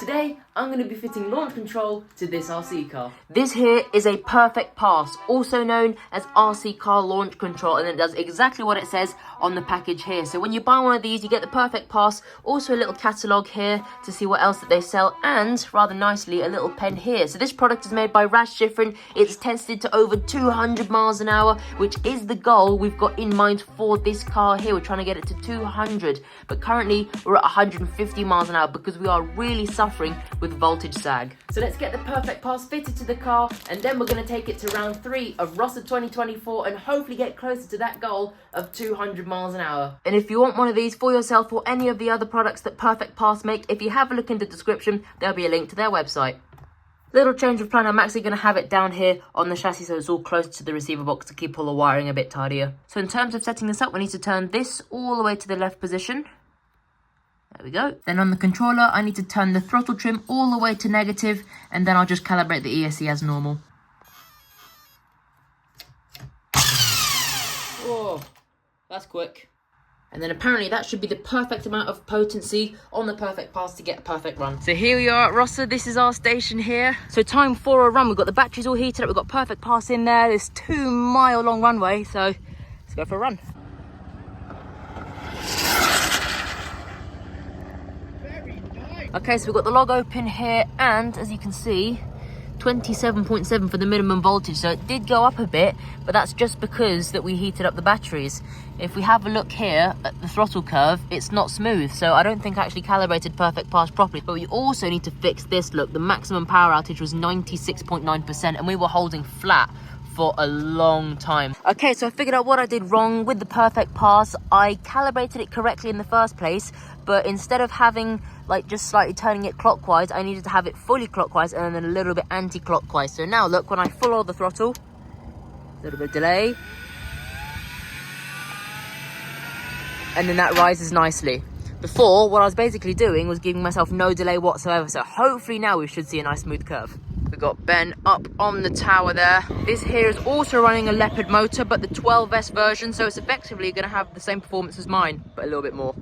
Today, I'm going to be fitting launch control to this RC car. This here is a perfect pass, also known as RC car launch control, and it does exactly what it says on the package here. So when you buy one of these, you get the perfect pass, also a little catalogue here to see what else that they sell, and rather nicely, a little pen here. So this product is made by Rash Schifrin. It's tested to over 200 miles an hour, which is the goal we've got in mind for this car here. We're trying to get it to 200, but currently we're at 150 miles an hour because we are really suffering with voltage sag. So let's get the perfect pass fitted to the car, and then we're going to take it to round 3 of Rossa 2024 and hopefully get closer to that goal of 200 miles an hour. And if you want one of these for yourself or any of the other products that Perfect Pass make, if you have a look in the description, there'll be a link to their website. Little change of plan, I'm actually going to have it down here on the chassis so it's all close to the receiver box to keep all the wiring a bit tidier. So in terms of setting this up, we need to turn this all the way to the left position. There we go. Then on the controller, I need to turn the throttle trim all the way to negative, and then I'll just calibrate the ESC as normal. Whoa, that's quick. And then apparently that should be the perfect amount of potency on the perfect pass to get a perfect run. So here we are at Rossa, this is our station here. So time for a run, we've got the batteries all heated up, we've got perfect pass in there, this 2-mile long runway, so let's go for a run. Okay, so we've got the log open here, and as you can see, 27.7 for the minimum voltage. So it did go up a bit, but that's just because that we heated up the batteries. If we have a look here at the throttle curve, it's not smooth. So I don't think I actually calibrated perfect pass properly. But we also need to fix this. Look, the maximum power outage was 96.9%, and we were holding flat for a long time. Okay, so I figured out what I did wrong with the perfect pass. I calibrated it correctly in the first place, but instead of having like just slightly turning it clockwise, I needed to have it fully clockwise and then a little bit anti-clockwise. So now look, when I follow the throttle, a little bit of delay, and then that rises nicely. Before, what I was basically doing was giving myself no delay whatsoever. So hopefully now we should see a nice smooth curve. We've got Ben up on the tower there. This here is also running a Leopard motor, but the 12S version, so it's effectively going to have the same performance as mine, but a little bit more.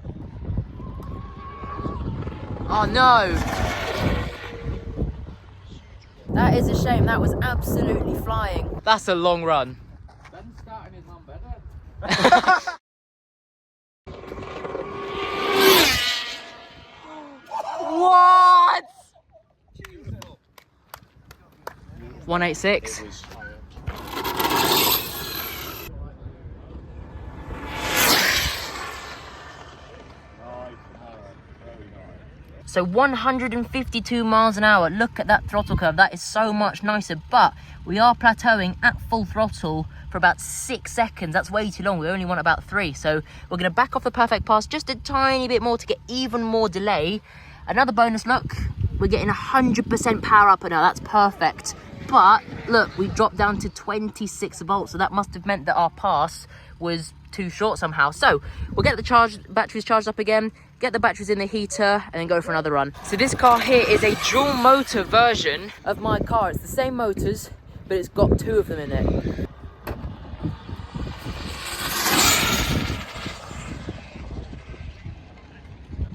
Oh no! That is a shame, that was absolutely flying. That's a long run. Ben's starting his run better. What? 186. So 152 miles an hour. Look at that throttle curve. That is so much nicer. But we are plateauing at full throttle for about 6 seconds. That's way too long. We only want about 3. So we're going to back off the perfect pass just a tiny bit more to get even more delay. Another bonus, look, we're getting 100% power up now. That's perfect. But look, we dropped down to 26 volts. So that must have meant that our pass was too short somehow. So we'll get the batteries charged up again, get the batteries in the heater, and then go for another run. So this car here is a dual motor version of my car. It's the same motors, but it's got 2 of them in it.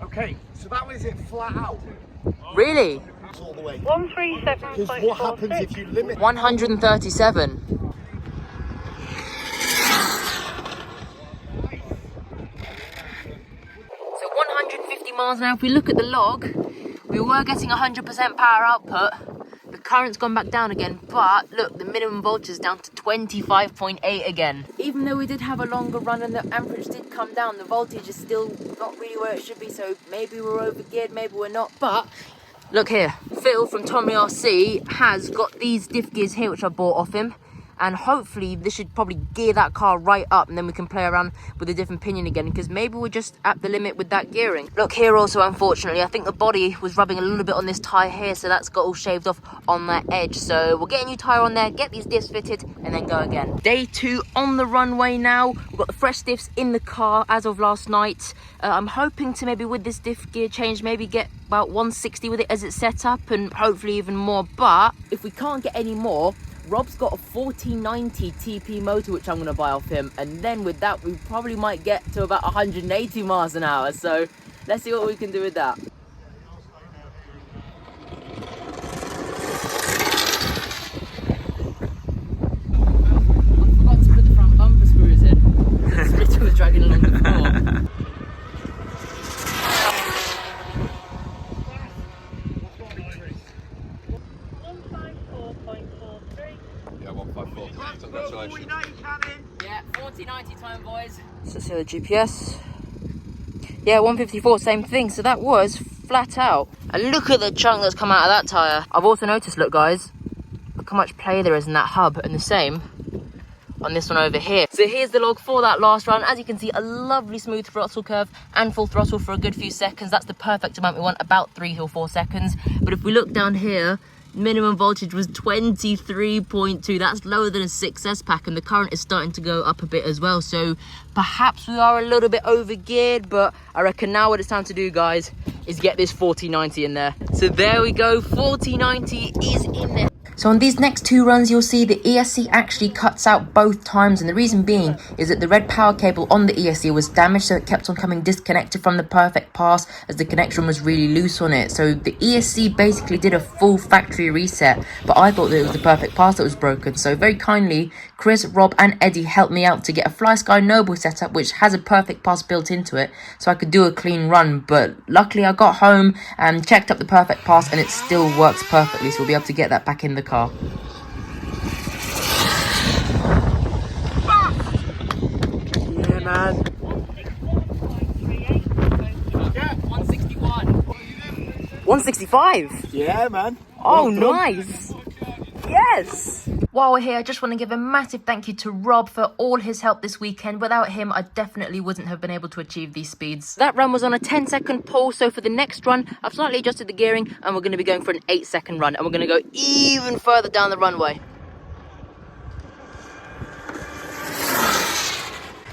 Okay, so that was it flat out. Really? All the way. 137.46. Because what happens if you limit 137. So 150 miles an hour. If we look at the log, we were getting 100% power output. The current's gone back down again, but look, the minimum voltage is down to 25.8 again. Even though we did have a longer run and the amperage did come down, the voltage is still not really where it should be. So maybe we're over geared, maybe we're not, but look here, Phil from Tommy RC has got these diff gears here, which I bought off him. And hopefully this should probably gear that car right up, and then we can play around with a different pinion again, because maybe we're just at the limit with that gearing. Look here also, unfortunately, I think the body was rubbing a little bit on this tyre here, so that's got all shaved off on that edge. So we'll get a new tyre on there, get these diffs fitted, and then go again. Day 2 on the runway now. We've got the fresh diffs in the car as of last night. I'm hoping to maybe with this diff gear change, maybe get about 160 with it as it's set up, and hopefully even more. But if we can't get any more, Rob's got a 1490 TP motor which I'm going to buy off him, and then with that we probably might get to about 180 miles an hour, so let's see what we can do with that. Congratulations. Yeah, 40-90 time, boys. So let's see the GPS. Yeah, 154, same thing. So that was flat out. And look at the chunk that's come out of that tyre. I've also noticed, look guys, look how much play there is in that hub, and the same on this one over here. So here's the log for that last run. As you can see, a lovely smooth throttle curve and full throttle for a good few seconds. That's the perfect amount we want, about 3 or 4 seconds. But if we look down here, minimum voltage was 23.2. That's lower than a 6S pack, and the current is starting to go up a bit as well. So perhaps we are a little bit over geared, but I reckon now what it's time to do, guys, is get this 40-90 in there. So there we go, 40-90 is in there. So on these next 2 runs, you'll see the ESC actually cuts out both times, and the reason being is that the red power cable on the ESC was damaged, so it kept on coming disconnected from the perfect pass as the connection was really loose on it. So the ESC basically did a full factory reset, but I thought that it was the perfect pass that was broken. So very kindly, Chris, Rob and Eddie helped me out to get a Fly Sky Noble setup, which has a perfect pass built into it, so I could do a clean run. But luckily I got home and checked up the perfect pass, and it still works perfectly, so we'll be able to get that back in the car. Yeah, man. 161. 165. Yeah, man. Oh, Well done. nice. Yes. While we're here, I just want to give a massive thank you to Rob for all his help this weekend. Without him, I definitely wouldn't have been able to achieve these speeds. That run was on a 10-second pause, so for the next run, I've slightly adjusted the gearing, and we're going to be going for an 8-second run, and we're going to go even further down the runway.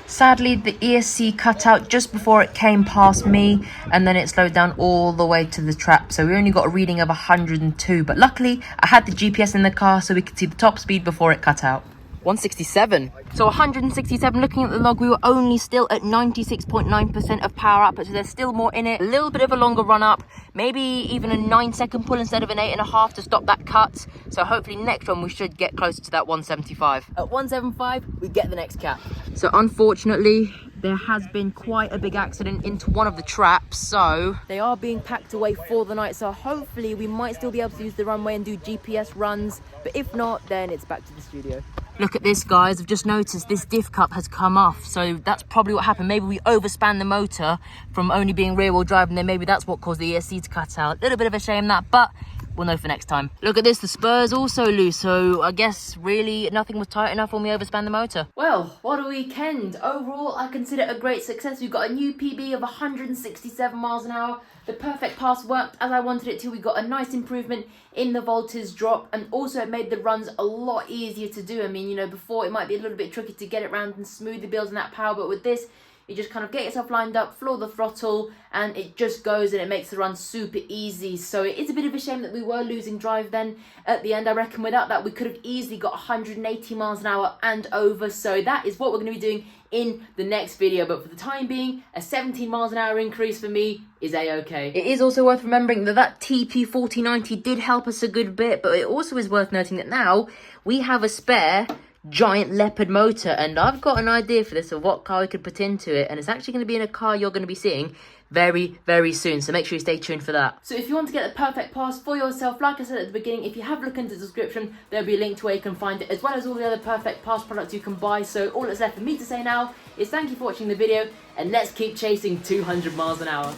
Sadly, the ESC cut out just before it came past me, and then it slowed down all the way to the trap. So we only got a reading of 102, but luckily I had the GPS in the car so we could see the top speed before it cut out. 167. So 167, looking at the log, we were only still at 96.9% of power output, so there's still more in it. A little bit of a longer run up, maybe even a 9-second pull instead of an 8.5 to stop that cut. So hopefully next one we should get closer to that 175. At 175, we get the next cap. So unfortunately, there has been quite a big accident into one of the traps, so they are being packed away for the night. So hopefully we might still be able to use the runway and do GPS runs, but if not, then it's back to the studio. Look at this, guys. I've just noticed this diff cup has come off, so that's probably what happened. Maybe we overspan the motor from only being rear wheel drive, and then maybe that's what caused the ESC to cut out. A little bit of a shame that, but we'll know for next time. Look at this, the spur's also loose, so I guess really nothing was tight enough when we overspan the motor. Well, what a weekend. Overall, I consider it a great success. We've got a new PB of 167 miles an hour. The perfect pass worked as I wanted it to. We got a nice improvement in the voltage drop, and also it made the runs a lot easier to do. I mean, you know, before it might be a little bit tricky to get it around and smoothly building that power, but with this, you just kind of get yourself lined up, floor the throttle, and it just goes, and it makes the run super easy. So it is a bit of a shame that we were losing drive then at the end. I reckon without that, we could have easily got 180 miles an hour and over. So that is what we're going to be doing in the next video. But for the time being, a 17 miles an hour increase for me is a-okay. It is also worth remembering that that TP4090 did help us a good bit, but it also is worth noting that now we have a spare giant Leopard motor, and I've got an idea for this of what car we could put into it, and it's actually going to be in a car you're going to be seeing very, very soon, so make sure you stay tuned for that. So if you want to get the perfect pass for yourself, like I said at the beginning, if you have a look into the description, there'll be a link to where you can find it, as well as all the other perfect pass products you can buy. So all that's left for me to say now is thank you for watching the video, and let's keep chasing 200 miles an hour.